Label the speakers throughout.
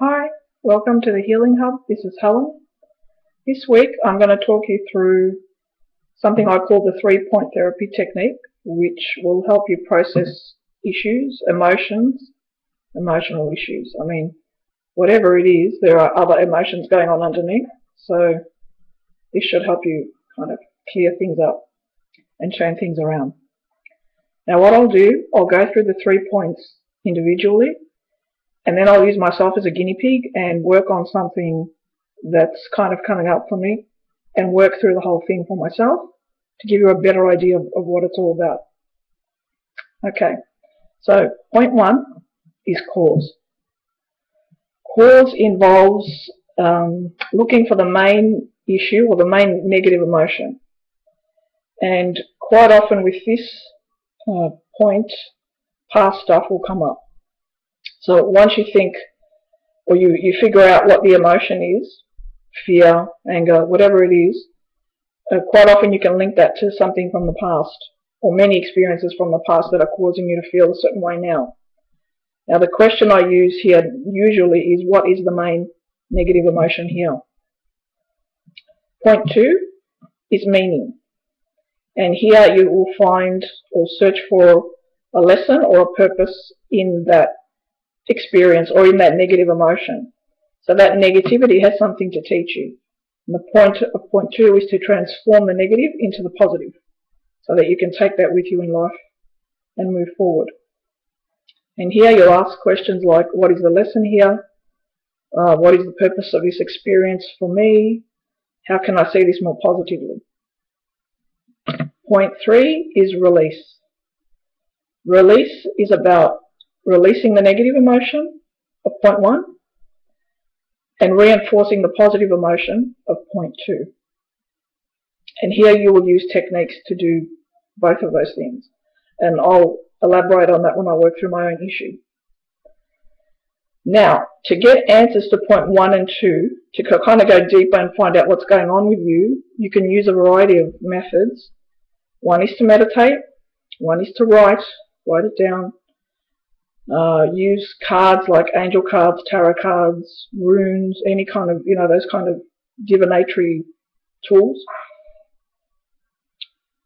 Speaker 1: Hi, welcome to the Healing Hub. This is Helen. This week I'm going to talk you through something I call the 3-point therapy technique, which will help you process issues, emotional issues. I mean, whatever it is, there are other emotions going on underneath. So this should help you kind of clear things up and turn things around. Now what I'll do, I'll go through the 3 points individually, and then I'll use myself as a guinea pig and work on something that's kind of coming up for me and work through the whole thing for myself to give you a better idea of what it's all about. Okay, so point 1 is cause. Cause involves looking for the main issue or the main negative emotion. And quite often with this point, past stuff will come up. So once you think, or you figure out what the emotion is, fear, anger, whatever it is, quite often you can link that to something from the past, or many experiences from the past that are causing you to feel a certain way now. Now the question I use here usually is, what is the main negative emotion here? Point 2 is meaning. And here you will find or search for a lesson or a purpose in that experience or in that negative emotion. So that negativity has something to teach you. And the point of point 2 is to transform the negative into the positive so that you can take that with you in life and move forward. And here you'll ask questions like, what is the lesson here? What is the purpose of this experience for me? How can I see this more positively? Point 3 is release. Release is about releasing the negative emotion of point 1 and reinforcing the positive emotion of point 2. And here you will use techniques to do both of those things. And I'll elaborate on that when I work through my own issue. Now, to get answers to point 1 and 2, to kind of go deeper and find out what's going on with you, you can use a variety of methods. One is to meditate, one is to write it down. Use cards like angel cards, tarot cards, runes, any kind of, those kind of divinatory tools.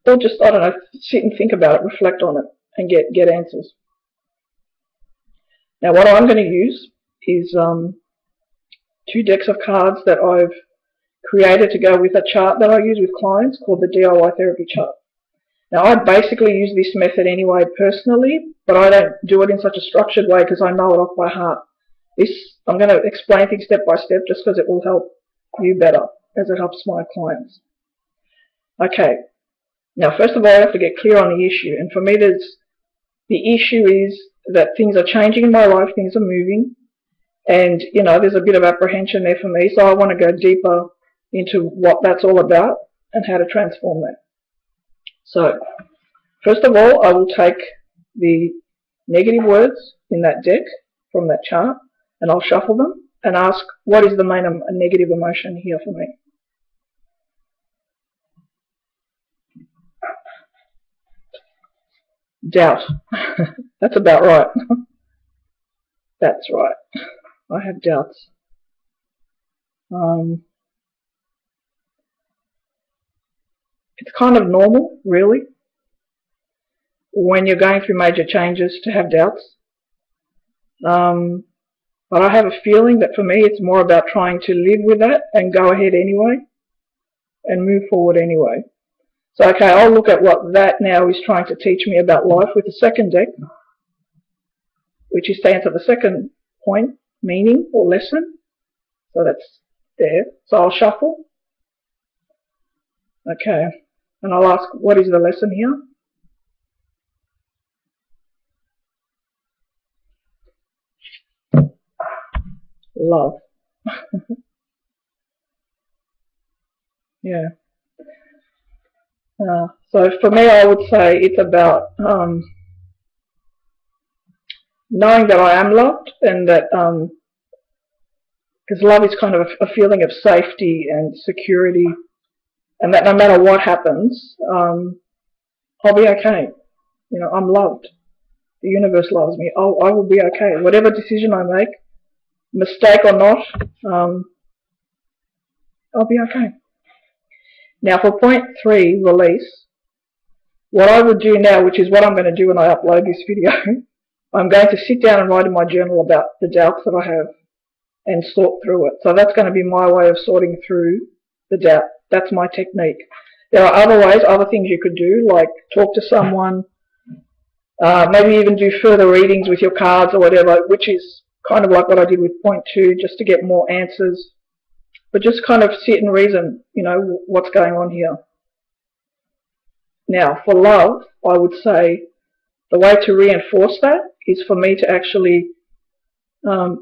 Speaker 1: Or just, I don't know, sit and think about it, reflect on it, and get answers. Now what I'm going to use is 2 decks of cards that I've created to go with a chart that I use with clients called the DIY therapy chart. Now I basically use this method anyway personally, but I don't do it in such a structured way because I know it off by heart. I'm going to explain things step by step just because it will help you better as it helps my clients. Okay, now first of all I have to get clear on the issue, and for me the issue is that things are changing in my life, things are moving, and there's a bit of apprehension there for me, so I want to go deeper into what that's all about and how to transform that. So, first of all, I will take the negative words in that deck from that chart and I'll shuffle them and ask, what is the main negative emotion here for me? Doubt. That's about right. That's right. I have doubts. It's kind of normal, really, when you're going through major changes to have doubts. But I have a feeling that for me it's more about trying to live with that and go ahead anyway and move forward anyway. So okay, I'll look at what that now is trying to teach me about life with the second deck, which is to answer the second point, meaning or lesson. So that's there. So I'll shuffle. Okay. And I'll ask, what is the lesson here? Love. Yeah. So for me, I would say it's about knowing that I am loved, and that because love is kind of a feeling of safety and security, and that no matter what happens, I'll be okay. I'm loved. The universe loves me. I will be okay. Whatever decision I make, mistake or not, I'll be okay. Now for point 3, release, what I would do now, which is what I'm going to do when I upload this video, I'm going to sit down and write in my journal about the doubts that I have and sort through it. So that's going to be my way of sorting through the doubt. That's my technique. There are other ways, other things you could do, like talk to someone, maybe even do further readings with your cards or whatever, which is kind of like what I did with point 2, just to get more answers. But just kind of sit and reason, you know, what's going on here. Now, for love, I would say the way to reinforce that is for me to actually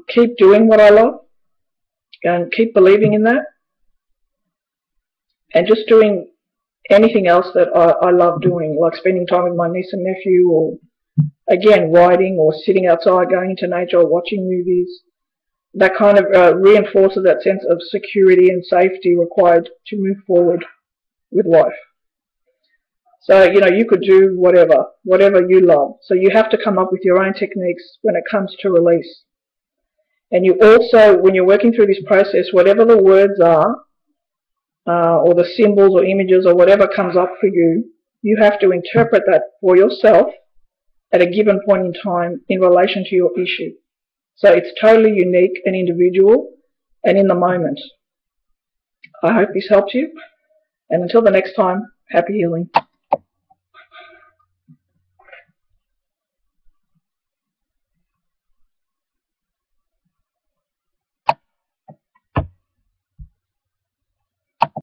Speaker 1: keep doing what I love and keep believing in that, and just doing anything else that I love doing, like spending time with my niece and nephew, or again writing, or sitting outside, going into nature, or watching movies. That kind of reinforces that sense of security and safety required to move forward with life. So, you know, you could do whatever you love. So you have to come up with your own techniques when it comes to release. And you also, when you're working through this process, whatever the words are, or the symbols or images or whatever comes up for you, you have to interpret that for yourself at a given point in time in relation to your issue. So it's totally unique and individual and in the moment. I hope this helps you. And until the next time, happy healing.